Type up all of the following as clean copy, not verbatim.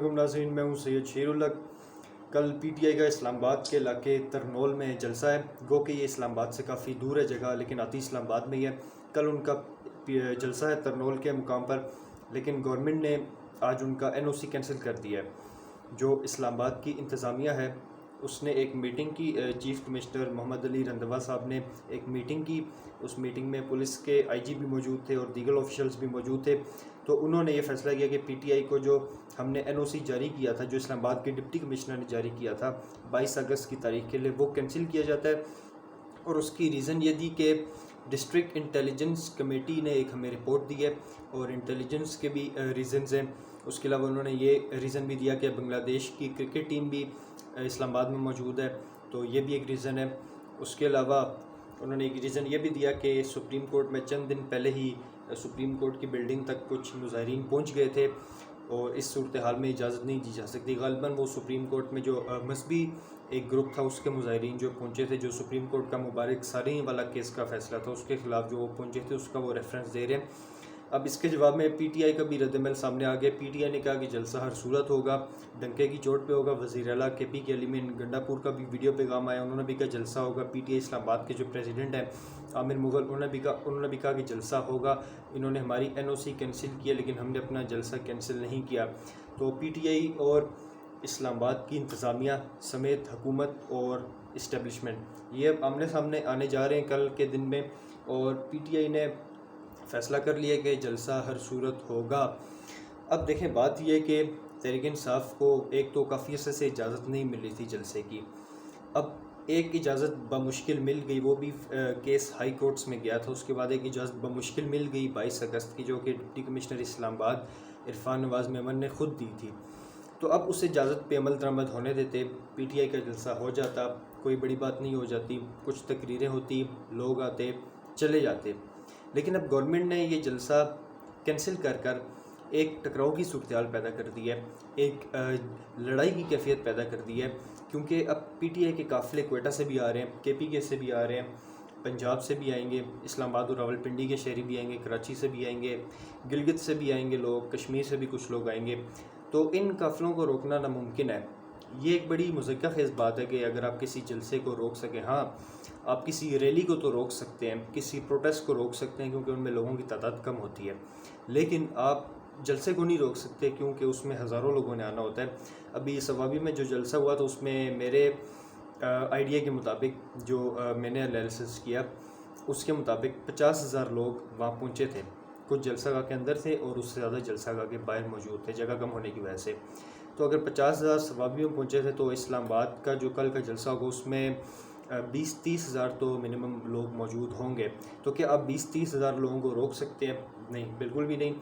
علیکم ناظرین، میں ہوں سید شیر الحق۔ کل پی ٹی آئی کا اسلام آباد کے علاقے ترنول میں جلسہ ہے، گو کہ یہ اسلام آباد سے کافی دور ہے جگہ، لیکن آتی اسلام آباد میں ہی ہے۔ کل ان کا جلسہ ہے ترنول کے مقام پر، لیکن گورنمنٹ نے آج ان کا این او سی کینسل کر دیا ہے۔ جو اسلام آباد کی انتظامیہ ہے اس نے ایک میٹنگ کی، چیف کمشنر محمد علی رندوا صاحب نے ایک میٹنگ کی۔ اس میٹنگ میں پولیس کے آئی جی بھی موجود تھے اور دیگر آفیشلز بھی موجود تھے۔ تو انہوں نے یہ فیصلہ کیا کہ پی ٹی آئی کو جو ہم نے این او سی جاری کیا تھا، جو اسلام آباد کے ڈپٹی کمشنر نے جاری کیا تھا 22 اگست کی تاریخ کے لیے، وہ کینسل کیا جاتا ہے۔ اور اس کی ریزن یہ دی کہ ڈسٹرکٹ انٹیلیجنس کمیٹی نے ایک ہمیں رپورٹ دی ہے اور انٹیلیجنس کے بھی ریزنز ہیں۔ اس کے علاوہ انہوں نے یہ ریزن بھی دیا کہ بنگلہ دیش کی کرکٹ ٹیم بھی اسلام آباد میں موجود ہے، تو یہ بھی ایک ریزن ہے۔ اس کے علاوہ انہوں نے ایک ریزن یہ بھی دیا کہ سپریم کورٹ میں چند دن پہلے ہی سپریم کورٹ کی بلڈنگ تک کچھ مظاہرین پہنچ گئے تھے اور اس صورتحال میں اجازت نہیں دی جا سکتی۔ غالباً وہ سپریم کورٹ میں جو مذہبی ایک گروپ تھا اس کے مظاہرین جو پہنچے تھے، جو سپریم کورٹ کا مبارک ساری والا کیس کا فیصلہ تھا اس کے خلاف جو وہ پہنچے تھے، اس کا وہ ریفرنس دے رہے ہیں۔ اب اس کے جواب میں پی ٹی آئی کا بھی رد عمل سامنے آ گیا۔ پی ٹی آئی نے کہا کہ جلسہ ہر صورت ہوگا، ڈنکے کی چوٹ پہ ہوگا۔ وزیر اعلیٰ کے پی کے علی مین گنڈا پور کا بھی ویڈیو پیغام آیا، انہوں نے بھی کہا جلسہ ہوگا۔ پی ٹی آئی اسلام آباد کے جو پریزیڈنٹ ہیں عامر مغل، انہوں نے بھی کہا کہ جلسہ ہوگا۔ انہوں نے ہماری این او سی کینسل کیا لیکن ہم نے اپنا جلسہ کینسل نہیں کیا۔ تو پی ٹی آئی اور اسلام آباد کی انتظامیہ سمیت حکومت اور اسٹیبلشمنٹ یہ آمنے سامنے آنے جا رہے ہیں کل کے دن میں، اور پی ٹی آئی نے فیصلہ کر لیا کہ جلسہ ہر صورت ہوگا۔ اب دیکھیں، بات یہ ہے کہ تحریک انصاف کو ایک تو کافی عرصے سے اجازت نہیں مل رہی تھی جلسے کی، اب ایک اجازت بمشکل مل گئی، وہ بھی کیس ہائی کورٹس میں گیا تھا۔ اس کے بعد ایک اجازت بمشکل مل گئی 22 اگست کی، جو کہ ڈپٹی کمشنر اسلام آباد عرفان نواز میمن نے خود دی تھی۔ تو اب اس اجازت پہ عمل درآمد ہونے دیتے، پی ٹی آئی کا جلسہ ہو جاتا، کوئی بڑی بات نہیں ہو جاتی، کچھ تقریریں ہوتی، لوگ آتے چلے جاتے۔ لیکن اب گورنمنٹ نے یہ جلسہ کینسل کر ایک ٹکراؤ کی صورتحال پیدا کر دی ہے، ایک لڑائی کی کیفیت پیدا کر دی ہے، کیونکہ اب پی ٹی آئی کے قافلے کوئٹہ سے بھی آ رہے ہیں، کے پی کے سے بھی آ رہے ہیں، پنجاب سے بھی آئیں گے، اسلام آباد اور راولپنڈی کے شہری بھی آئیں گے، کراچی سے بھی آئیں گے، گلگت سے بھی آئیں گے لوگ، کشمیر سے بھی کچھ لوگ آئیں گے۔ تو ان قافلوں کو روکنا ناممکن ہے۔ یہ ایک بڑی مضحکہ خیز بات ہے کہ اگر آپ کسی جلسے کو روک سکیں، ہاں آپ کسی ریلی کو تو روک سکتے ہیں، کسی پروٹیسٹ کو روک سکتے ہیں کیونکہ ان میں لوگوں کی تعداد کم ہوتی ہے، لیکن آپ جلسے کو نہیں روک سکتے کیونکہ اس میں ہزاروں لوگوں نے آنا ہوتا ہے۔ ابھی صوابی میں جو جلسہ ہوا تو اس میں میرے آئیڈیا کے مطابق جو میں نے انالیسس کیا اس کے مطابق 50,000 لوگ وہاں پہنچے تھے، کچھ جلسہ گاہ کے اندر تھے اور اس سے زیادہ جلسہ گاہ کے باہر موجود تھے جگہ کم ہونے کی وجہ سے۔ تو اگر 50,000 صوابی میں پہنچے تھے تو اسلام آباد کا جو کل کا جلسہ ہوگا اس میں 20-30 ہزار تو منیمم لوگ موجود ہوں گے۔ تو کیا آپ 20-30 ہزار لوگوں کو روک سکتے ہیں؟ نہیں، بالکل بھی نہیں،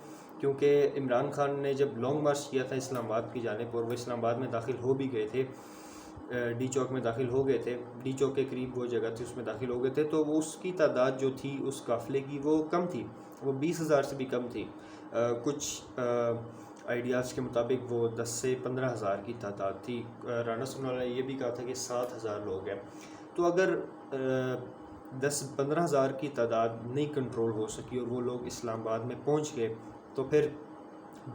کیونکہ عمران خان نے جب لانگ مارچ کیا تھا اسلام آباد کی جانب اور وہ اسلام آباد میں داخل ہو بھی گئے تھے، ڈی چوک میں داخل ہو گئے تھے، ڈی چوک کے قریب وہ جگہ تھی اس میں داخل ہو گئے تھے، تو وہ اس کی تعداد جو تھی اس قافلے کی وہ کم تھی، وہ 20,000 سے بھی کم تھی۔ کچھ آئیڈیاز کے مطابق وہ 10 سے 15,000 کی تعداد تھی۔ رانا سنوال نے یہ بھی کہا تھا کہ 7,000 لوگ ہیں۔ تو اگر 10-15,000 کی تعداد نہیں کنٹرول ہو سکی اور وہ لوگ اسلام آباد میں پہنچ گئے تو پھر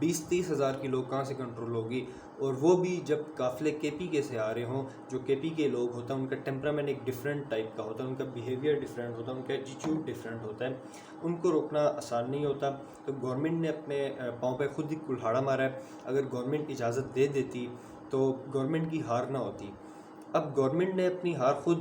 20-30 ہزار کی لوگ کہاں سے کنٹرول ہوگی؟ اور وہ بھی جب قافلے کے پی کے سے آ رہے ہوں، جو کے پی کے لوگ ہوتا ہے ان کا ٹیمپرامنٹ ایک ڈیفرنٹ ٹائپ کا ہوتا ہے، ان کا بیہیویئر ڈیفرنٹ ہوتا ہے، ان کا ایٹیٹیوڈ ڈیفرنٹ ہوتا ہے، ان کو روکنا آسان نہیں ہوتا۔ تو گورنمنٹ نے اپنے پاؤں پہ خود ہی کلہاڑا مارا ہے۔ اگر گورنمنٹ اجازت دے دیتی تو گورنمنٹ کی ہار نہ ہوتی۔ اب گورنمنٹ نے اپنی ہار خود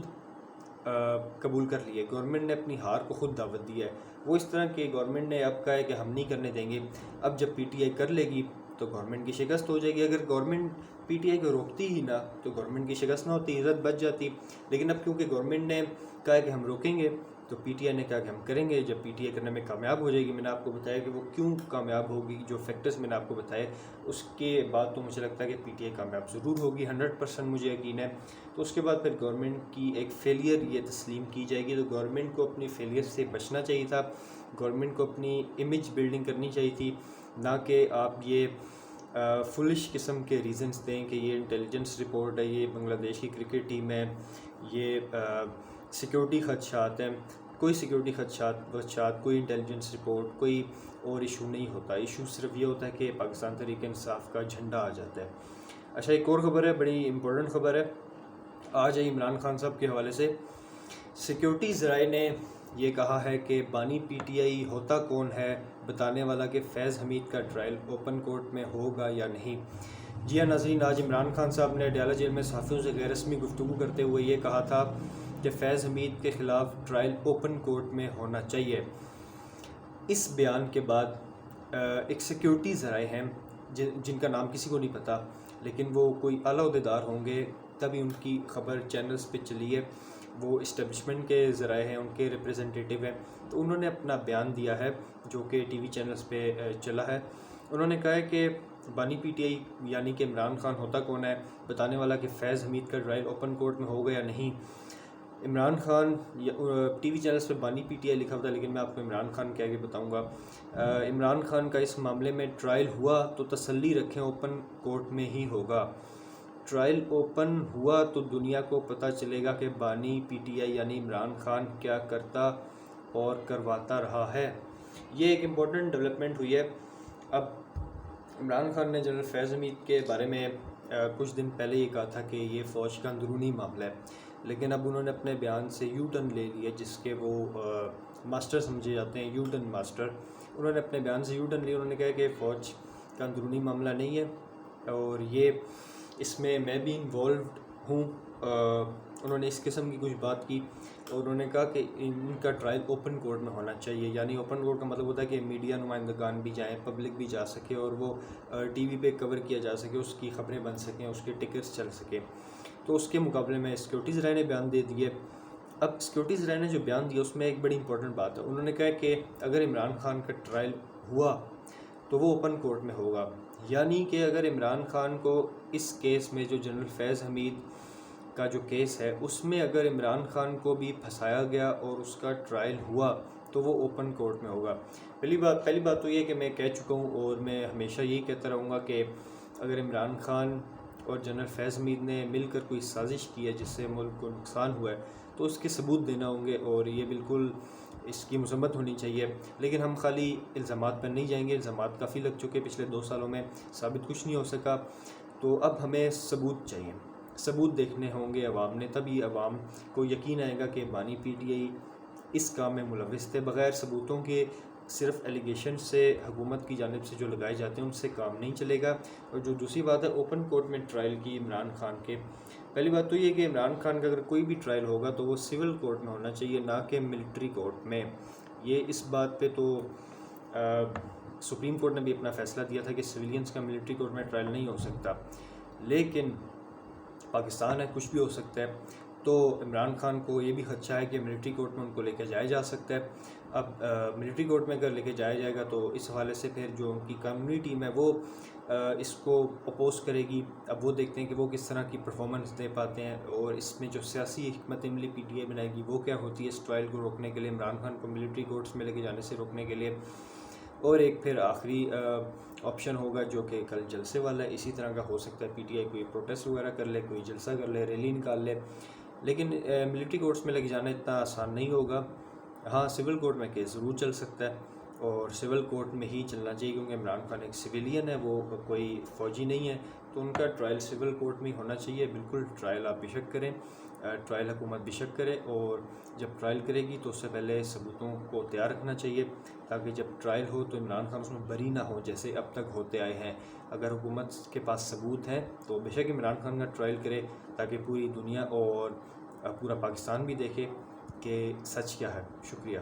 قبول کر لی ہے، گورنمنٹ نے اپنی ہار کو خود دعوت دی ہے۔ وہ اس طرح کہ گورنمنٹ نے اب کہا ہے کہ ہم نہیں کرنے دیں گے، اب جب پی ٹی آئی کر لے گی تو گورنمنٹ کی شکست ہو جائے گی۔ اگر گورنمنٹ پی ٹی آئی کو روکتی ہی نہ تو گورنمنٹ کی شکست نہ ہوتی، عزت بچ جاتی۔ لیکن اب کیونکہ گورنمنٹ نے کہا ہے کہ ہم روکیں گے تو پی ٹی آئی نے کہا کہ ہم کریں گے۔ جب پی ٹی آئی کرنے میں کامیاب ہو جائے گی، میں نے آپ کو بتایا کہ وہ کیوں کامیاب ہوگی، جو فیکٹرز میں نے آپ کو بتائے اس کے بعد تو مجھے لگتا ہے کہ پی ٹی آئی کامیاب ضرور ہوگی، 100% مجھے یقین ہے۔ تو اس کے بعد پھر گورنمنٹ کی ایک فیلئر یہ تسلیم کی جائے گی۔ تو گورنمنٹ کو اپنی فیلئر سے بچنا چاہیے تھا، گورنمنٹ کو اپنی امیج بلڈنگ کرنی چاہیے تھی، نہ کہ آپ یہ فلش قسم کے ریزنز دیں کہ یہ انٹیلیجنس رپورٹ ہے، یہ بنگلہ دیش کی کرکٹ ٹیم ہے، یہ سیکیورٹی خدشات ہیں۔ کوئی سیکیورٹی خدشات، کوئی انٹیلیجنس رپورٹ، کوئی اور ایشو نہیں ہوتا. ایشو صرف یہ ہوتا ہے کہ پاکستان تحریک انصاف کا جھنڈا آ جاتا ہے. اچھا، ایک اور خبر ہے، بڑی امپورٹنٹ خبر ہے آج ہے عمران خان صاحب کے حوالے سے. سیکیورٹی ذرائع نے یہ کہا ہے کہ بانی پی ٹی آئی ہوتا کون ہے بتانے والا کہ فیض حمید کا ٹرائل اوپن کورٹ میں ہوگا یا نہیں. جی ہاں ناظرین، آج عمران خان صاحب نے اڈیالہ جیل میں صحافیوں سے غیر رسمی گفتگو کرتے ہوئے یہ کہا تھا کہ فیض حمید کے خلاف ٹرائل اوپن کورٹ میں ہونا چاہیے. اس بیان کے بعد ایک سیکیورٹی ذرائع ہیں جن کا نام کسی کو نہیں پتہ، لیکن وہ کوئی اعلیٰ عہدیدار ہوں گے تبھی ان کی خبر چینلز پہ چلی ہے. وہ اسٹیبلشمنٹ کے ذرائع ہیں، ان کے ریپریزنٹیٹیو ہیں. تو انہوں نے اپنا بیان دیا ہے جو کہ ٹی وی چینلز پہ چلا ہے. انہوں نے کہا ہے کہ بانی پی ٹی آئی یعنی کہ عمران خان ہوتا کون ہے بتانے والا کہ فیض حمید کا ٹرائل اوپن کورٹ میں ہوگا یا نہیں. Imran Khan T V channels پہ بانی پی ٹی آئی لکھا ہوتا ہے، لیکن میں آپ کو عمران خان کہہ کے بتاؤں گا. عمران خان کا اس معاملے میں ٹرائل ہوا تو تسلی رکھیں اوپن کورٹ میں ہی ہوگا. ٹرائل اوپن ہوا تو دنیا کو پتہ چلے گا کہ بانی پی ٹی آئی یعنی عمران خان کیا کرتا اور کرواتا رہا ہے. یہ ایک امپورٹنٹ ڈیولپمنٹ ہوئی ہے. اب عمران خان نے جنرل فیض حمید کے بارے میں کچھ دن پہلے یہ کہا تھا کہ یہ فوج کا اندرونی معاملہ ہے، لیکن اب انہوں نے اپنے بیان سے یو ٹرن لے لیا، جس کے وہ ماسٹر سمجھے جاتے ہیں، یو ٹرن ماسٹر. انہوں نے اپنے بیان سے یو ٹرن لیا. انہوں نے کہا کہ فوج کا اندرونی معاملہ نہیں ہے اور یہ اس میں بھی انوالوڈ ہوں. انہوں نے اس قسم کی کچھ بات کی اور انہوں نے کہا کہ ان کا ٹرائل اوپن کورٹ میں ہونا چاہیے. یعنی اوپن کورٹ کا مطلب ہوتا ہے کہ میڈیا نمائندگان بھی جائیں، پبلک بھی جا سکے اور وہ ٹی وی پہ کور کیا جا سکے، اس کی خبریں بن سکیں، اس کے ٹکٹس چل سکیں. تو اس کے مقابلے میں سیکیورٹی ذرائع نے بیان دے دیے. اب سیکیورٹی ذرائع نے جو بیان دیا اس میں ایک بڑی امپورٹنٹ بات ہے. انہوں نے کہا کہ اگر عمران خان کا ٹرائل ہوا تو وہ اوپن کورٹ میں ہوگا. یعنی کہ اگر عمران خان کو اس کیس میں جو جنرل فیض حمید کا جو کیس ہے اس میں اگر عمران خان کو بھی پھنسایا گیا اور اس کا ٹرائل ہوا تو وہ اوپن کورٹ میں ہوگا. پہلی بات تو یہ کہ میں کہہ چکا ہوں اور میں ہمیشہ یہی کہتا رہوں گا کہ اگر عمران خان اور جنرل فیض حمید نے مل کر کوئی سازش کی ہے جس سے ملک کو نقصان ہوا ہے تو اس کے ثبوت دینا ہوں گے اور یہ بالکل اس کی مذمت ہونی چاہیے. لیکن ہم خالی الزامات پر نہیں جائیں گے. الزامات کافی لگ چکے پچھلے 2 سالوں میں، ثابت کچھ نہیں ہو سکا. تو اب ہمیں ثبوت چاہیے، ثبوت دیکھنے ہوں گے عوام نے، تبھی عوام کو یقین آئے گا کہ بانی پی ٹی آئی اس کام میں ملوث تھے. بغیر ثبوتوں کے صرف ایلیگیشن سے حکومت کی جانب سے جو لگائے جاتے ہیں ان سے کام نہیں چلے گا. اور جو دوسری بات ہے اوپن کورٹ میں ٹرائل کی عمران خان کے، پہلی بات تو یہ کہ عمران خان کا اگر کوئی بھی ٹرائل ہوگا تو وہ سول کورٹ میں ہونا چاہیے، نہ کہ ملٹری کورٹ میں. یہ اس بات پہ تو سپریم کورٹ نے بھی اپنا فیصلہ دیا تھا کہ سویلینز کا ملٹری کورٹ میں ٹرائل نہیں ہو سکتا، لیکن پاکستان ہے، کچھ بھی ہو سکتا ہے. تو عمران خان کو یہ بھی خدشہ ہے کہ ملٹری کورٹ میں ان کو لے کے جایا جا سکتا ہے. اب ملٹری کورٹ میں اگر لے کے جایا جائے گا تو اس حوالے سے پھر جو ان کی قانونی ٹیم ہے وہ اس کو اپوز کرے گی. اب وہ دیکھتے ہیں کہ وہ کس طرح کی پرفارمنس دے پاتے ہیں اور اس میں جو سیاسی حکمت عملی پی ٹی آئی بنائے گی وہ کیا ہوتی ہے اس ٹرائل کو روکنے کے لیے، عمران خان کو ملٹری کورٹس میں لے کے جانے سے روکنے کے لیے. اور ایک پھر آخری آپشن ہوگا جو کہ کل جلسے والا ہے. اسی طرح کا ہو سکتا ہے پی ٹی آئی کوئی پروٹیسٹ وغیرہ کر لے، کوئی جلسہ کر لے، ریلی نکال لے. لیکن ملٹری کورٹس میں لے کے جانا اتنا آسان نہیں ہوگا. ہاں سول کورٹ میں کیس ضرور چل سکتا ہے اور سول کورٹ میں ہی چلنا چاہیے کیونکہ عمران خان ایک سویلین ہے، وہ کوئی فوجی نہیں ہے. تو ان کا ٹرائل سول کورٹ میں ہی ہونا چاہیے. بالکل ٹرائل آپ بے شک کریں، ٹرائل حکومت بے شک کرے، اور جب ٹرائل کرے گی تو اس سے پہلے ثبوتوں کو تیار رکھنا چاہیے تاکہ جب ٹرائل ہو تو عمران خان اس میں بری نہ ہو جیسے اب تک ہوتے آئے ہیں. اگر حکومت کے پاس ثبوت ہیں تو بے شک عمران خان کا ٹرائل کرے تاکہ پوری دنیا اور پورا پاکستان بھی دیکھے کہ سچ کیا ہے. شکریہ.